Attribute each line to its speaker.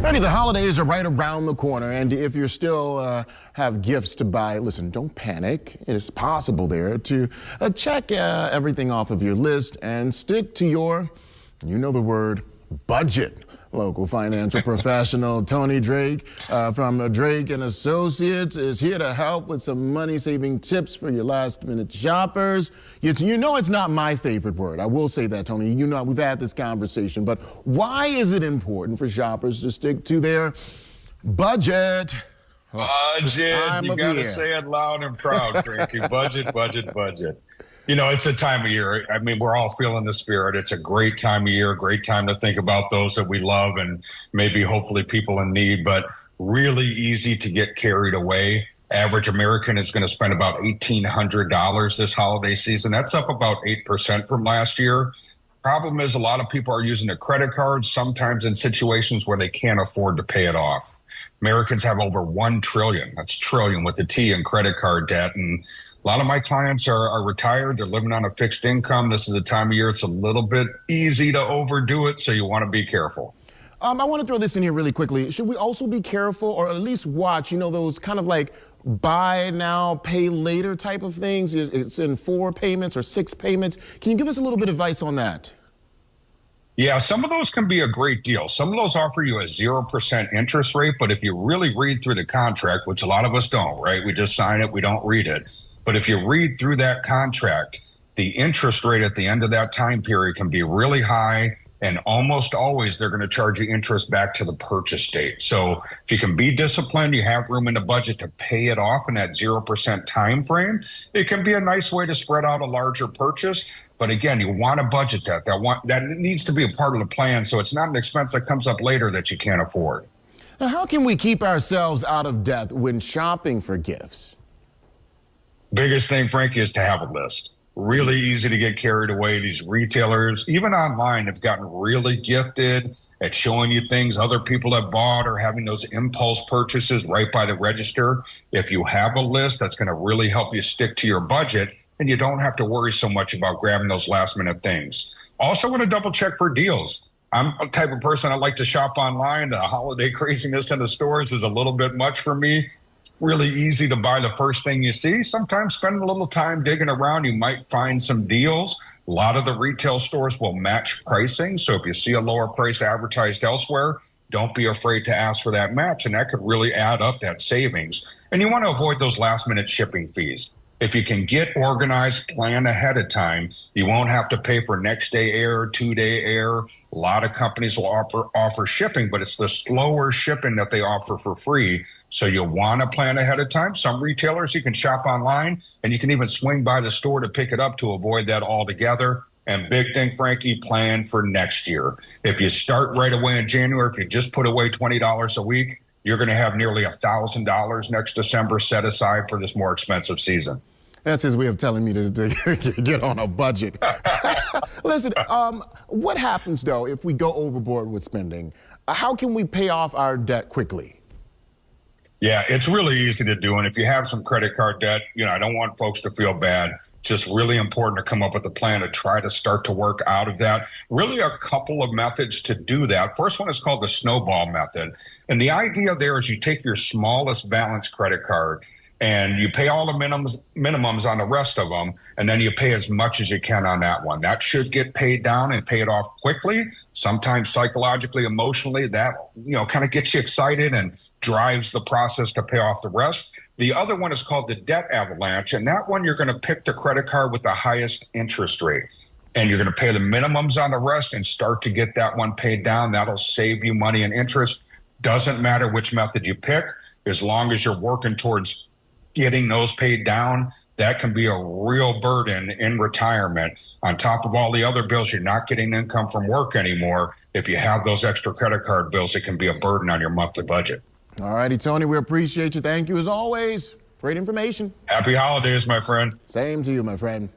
Speaker 1: Randy, the holidays are right around the corner, and if you're still have gifts to buy, listen, don't panic. It's possible there to check everything off of your list and stick to your, you know the word, budget. Local financial professional Tony Drake from Drake and Associates is here to help with some money-saving tips for your last-minute shoppers. You know it's not my favorite word. I will say that, Tony. You know we've had this conversation, but why is it important for shoppers to stick to their budget?
Speaker 2: Budget. You got to say it loud and proud, Frankie. Budget, budget, budget. You know, it's a time of year. I mean, we're all feeling the spirit. It's a great time of year, great time to think about those that we love and maybe hopefully people in need, but really easy to get carried away. Average American is going to spend about $1,800 this holiday season. That's up about 8% from last year. Problem is a lot of people are using their credit cards, sometimes in situations where they can't afford to pay it off. Americans have over 1 trillion, that's trillion with the T, in credit card debt. And a lot of my clients are retired. They're living on a fixed income. This is a time of year it's a little bit easy to overdo it, so you want to be careful.
Speaker 1: I want to throw this in here really quickly. Should we also be careful or at least watch, you know, those kind of like buy now, pay later type of things? It's in 4 payments or 6 payments. Can you give us a little bit of advice on that?
Speaker 2: Yeah, some of those can be a great deal. Some of those offer you a 0% interest rate, but if you really read through the contract, which a lot of us don't, right? We just sign it, we don't read it. But if you read through that contract, the interest rate at the end of that time period can be really high, and almost always they're going to charge you interest back to the purchase date. So if you can be disciplined, you have room in the budget to pay it off in that 0% time frame, it can be a nice way to spread out a larger purchase. But again, you want to budget that. That needs to be a part of the plan, so it's not an expense that comes up later that you can't afford.
Speaker 1: Now, how can we keep ourselves out of debt when shopping for gifts?
Speaker 2: Biggest thing, Frankie, is to have a list. Really easy to get carried away. These retailers, even online, have gotten really gifted at showing you things other people have bought or having those impulse purchases right by the register. If you have a list, that's going to really help you stick to your budget, and you don't have to worry so much about grabbing those last-minute things. Also want to double-check for deals. I'm a type of person I like to shop online. The holiday craziness in the stores is a little bit much for me. Really easy to buy the first thing you see. Sometimes spending a little time digging around, you might find some deals. A lot of the retail stores will match pricing. So if you see a lower price advertised elsewhere, don't be afraid to ask for that match. And that could really add up that savings. And you want to avoid those last minute shipping fees. If you can get organized, plan ahead of time, you won't have to pay for next day air, 2-day air. A lot of companies will offer shipping, but it's the slower shipping that they offer for free. So you'll want to plan ahead of time. Some retailers you can shop online, and you can even swing by the store to pick it up to avoid that altogether. And big thing, Frankie, plan for next year. If you start right away in January, if you just put away $20 a week, you're going to have nearly $1,000 next December set aside for this more expensive season.
Speaker 1: That's his way of telling me to get on a budget. Listen, what happens, though, if we go overboard with spending? How can we pay off our debt quickly?
Speaker 2: Yeah, it's really easy to do. And if you have some credit card debt, you know, I don't want folks to feel bad. It's just really important to come up with a plan to try to start to work out of that. Really a couple of methods to do that. First one is called the snowball method. And the idea there is you take your smallest balance credit card and you pay all the minimums on the rest of them, and then you pay as much as you can on that one. That should get paid down and pay it off quickly. Sometimes psychologically, emotionally, that, you know, kind of gets you excited and drives the process to pay off the rest. The other one is called the debt avalanche, and that one you're going to pick the credit card with the highest interest rate. And you're going to pay the minimums on the rest and start to get that one paid down. That'll save you money and interest. Doesn't matter which method you pick, as long as you're working towards getting those paid down. That can be a real burden in retirement. On top of all the other bills, you're not getting income from work anymore. If you have those extra credit card bills, it can be a burden on your monthly budget.
Speaker 1: All righty, Tony, we appreciate you. Thank you as always. Great information.
Speaker 2: Happy holidays, my friend.
Speaker 1: Same to you, my friend.